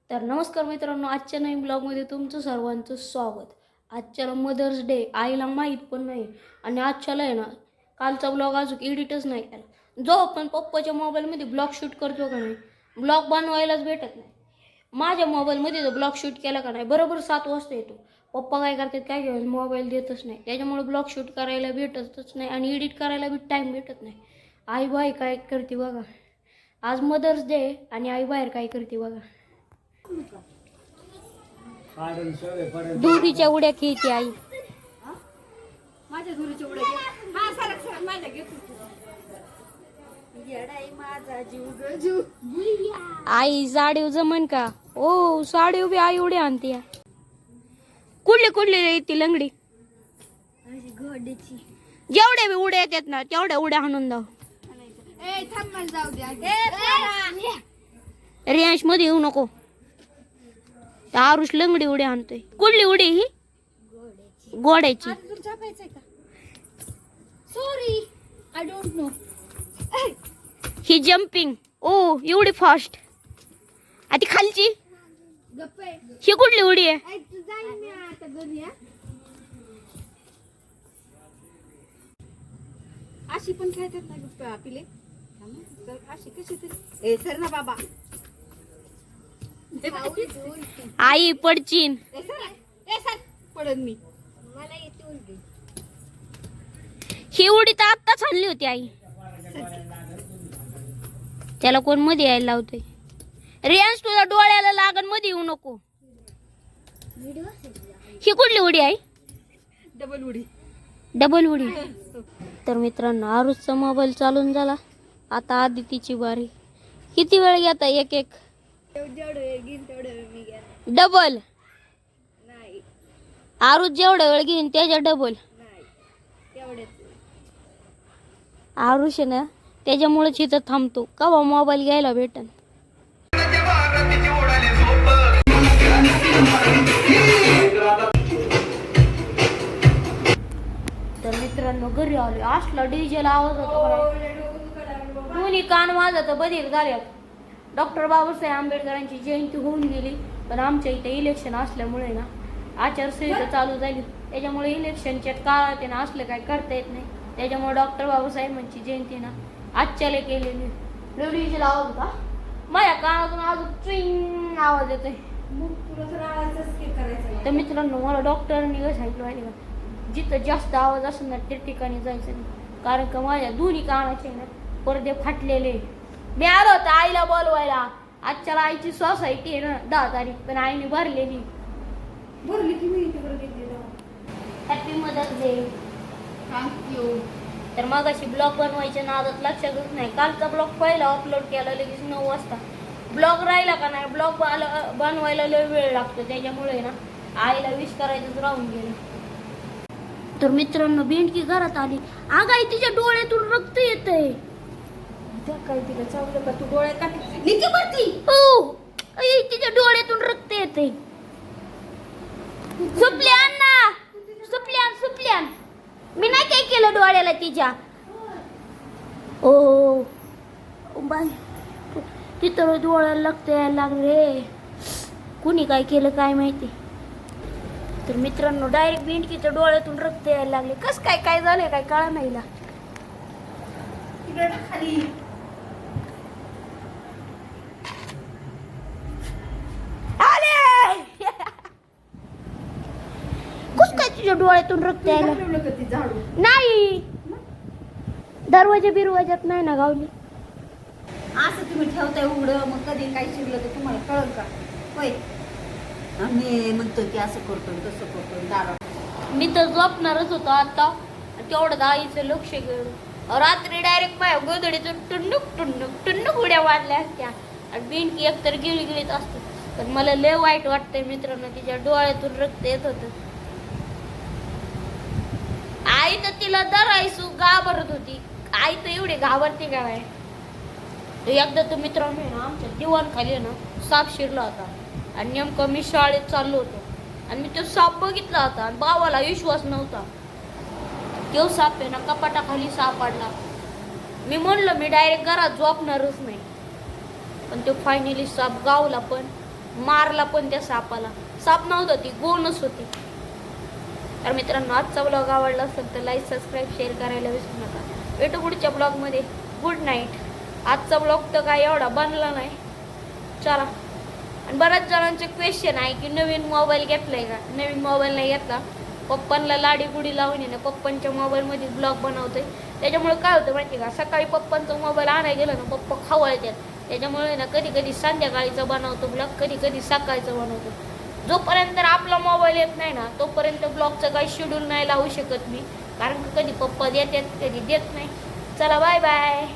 तर नमस्कार मित्रांनो, आजच्या नवीन ब्लॉगमध्ये तुमचं सर्वांचं स्वागत. आजच्याला मदर्स डे, आईला माहीत पण नाही. आणि आजच्याला आहे ना, कालचा ब्लॉग अजून एडिटच नाही केला. जो आपण पप्पाच्या मोबाईलमध्ये ब्लॉग शूट करतो का नाही, ब्लॉग बनवायलाच भेटत नाही. माझ्या मोबाईलमध्ये जो ब्लॉग शूट केला का नाही, बरोबर 7 वाजता येतो. पप्पा काय करतात, काय घेऊन मोबाईल देतच नाही. त्याच्यामुळे ब्लॉग शूट करायला भेटतच नाही आणि एडिट करायला बी टाईम भेटत नाही. आई बाई काय करते बघा. आज मदर्स डे आणि आई बाहेर काय करते बघा. दुरीच्या उड्या खेळते आई. माझ्या दुरीच्या उड्या घे. हा सरक सरक माझ्या घेत येडाई माझा जीव आई साडीव जमन का? ओ साडीव बी आई उड्या आणते. कुठले कुठले येते लंगडी? घोड्याची जेवढ्या बी उड्या येतात ना तेवढ्या उड्या हाणून दाव. ए थांब मला जाऊ द्या. रेंज मध्ये येऊ नको. आरुष लंगडी उड्या आणतोय. कुठली उडी ही? घोड्याची. तुला छापायचंय का? Sorry I don't know. ही जम्पिंग. ओ एवढी फास्ट. आधी खालची. गप्प आहे. ही कुठली उडी आहे? ऐक तू जाईन मी आता घरी. अशी पण खेळतात ना गप्प पिले. तर अशी कशी तरी ए सर ना बाबा. आई पडचीन. ए सर पडन मी. मला येते उलटी. ही उडी तर आत्ताच आणली होती आई. त्याला कोण मध्ये यायला लावतोय? रेंज तुझ्या डोळ्याला लागन, मध्ये येऊ नको. ही कुठली उडी आहे? डबल उडी. डबल उडी. तर मित्रांनो, आरुषचा मोबाईल चालून झाला. आता आदितीची बारी. किती वेळ घेता? एक एक जेवढं वेळ घेईन तेवढं वेळ मी घ्या. डबल. नाही आरुष जेवढा वेळ घेईन त्याच्या डबल. नाही तेवढेच. आरुष ना त्याच्यामुळेच इथं थांबतो. कवा मोबाईल घ्यायला भेटन. तर मित्रांनो, घरी आलो. असला डीजेला आवाज होता. दोन्ही कान वाजत बधीर झाल्यात. डॉक्टर बाबासाहेब आंबेडकरांची जयंती होऊन गेली, पण आमच्या इथे इलेक्शन असल्यामुळे ना आचारसंहिता चालू झाली. त्याच्यामुळे इलेक्शनच्या काळात ना असलं काय करता येत नाही. त्याच्यामुळे डॉक्टर बाबासाहेबांची जयंती ना आजच्याला केलेली. डीजेला आवाज होता. माझ्या कानातून अजून ट्विंग आवाज येतोय. तर मित्रांनो, मला डॉक्टरांनी कसं सांगितलं माहिती का, जिथं जास्त आवाज असेल ना त्या ठिकाणी जायचं नाही. कारण का माझ्या दोन्ही कानाचे ना पडदे फाटलेले. मी आलो होतो आईला बोलवायला. आजच्याला आईची सोसायटी आहे ना 10 तारीख, पण आईने भरलेली. भरली की मी तिकडे घेतली. Happy mother's day. थँक्यू. तर मग अशी ब्लॉग बनवायच्या नादात लक्षातच नाही. कालचा ब्लॉग पहिला अपलोड केला लगेच 9 वाजता. ब्लॉग राहिला का नाही, ब्लॉग बनवायला लय वेळ लागतो. त्याच्यामुळे ना आईला विश करायचंच राहून गेलं. तर मित्रांनो, बेंडकी घरात आली. आगाई तिच्या डोळ्यातून रक्त येतंय. काय तिला चावलं का? तू डोळ्यात टाकली निकी भरती. हो, तिच्या डोळ्यातून रक्त येतंय. सुपल्यान ना, सुपल्यान. मी नाही काय केलं डोळ्याला तिच्या. ओ बाय, तिथं डोळ्याला रक्त यायला लागले. कुणी काय केलं काय माहिती. तर मित्रांनो, डायरेक्ट बेंडकीच्या डोळ्यातून रक्त यायला लागले. कस काय झालंय काय कळा नाही. खाली कस काय तुझ्या डोळ्यातून रक्त यायला झाडू नाही. दरवाजात नाही ना गावली. असं तुम्ही ठेवताय उघडं, मग कधी काही शिरलं तर तुम्हाला कळलं का? होय, आम्ही म्हणतो की असं करतो तसं करतो दारा. मी तर झोपणारच होतो आता. तेवढं आईचं लक्ष गेलं. रात्री डायरेक्ट माझ्या गोदडीतून टुन्नुक उड्या वाढल्या असत्या. आणि बेंडकी एकतर गिळीत असतो. पण मला लय वाईट वाटतंय मित्रांनो, तिच्या डोळ्यातून रक्त येत होतं. आई तर तिला दरायसू घाबरत होती. आई तर एवढी घाबरते का नाही. एकदा तर मित्रांनो ना आमच्या दिवाण खाली ना साप शिरला होता. आणि नेमकं मी शाळेत चाललो होतो आणि मी तो साप बघितला होता. आणि बाबाला विश्वास नव्हता. तो साप आहे ना कपाटाखाली सापडला. मी म्हणलं मी डायरेक्ट घरात झोपणारच नाही. पण तो फायनली साप गावला. पण मारला पण त्या सापाला. साप नव्हता, ती गोणच होती. तर मित्रांनो, आजचा ब्लॉग आवडला असेल तर लाईक, सबस्क्राईब, शेअर करायला विसरू नका. भेटू पुढच्या ब्लॉगमध्ये. Good night. आजचा ब्लॉग तर काय एवढा बनला नाही. चला. आणि बऱ्याच जणांचे क्वेश्चन आहे की नवीन मोबाईल घेतलाय का. नवीन मोबाईल नाही घेतला. पप्पांना लाडी गुडी लावून ना पप्पांच्या मोबाईलमध्ये ब्लॉग बनवतोय. त्याच्यामुळे काय होतं माहिती का, सकाळी पप्पांचा मोबाईल आणायला गेला ना पप्पा खवळतात. त्याच्यामुळे ना कधी कधी संध्याकाळीचं बनवतो ब्लॉग, कधी कधी सकाळचं बनवतो. जोपर्यंत आपला मोबाईल येत नाही ना तोपर्यंत ब्लॉगचं काही शेड्यूल नाही लावू शकत मी, कारण कधी पप्पा देतात कधी देत नाही. चला, बाय बाय.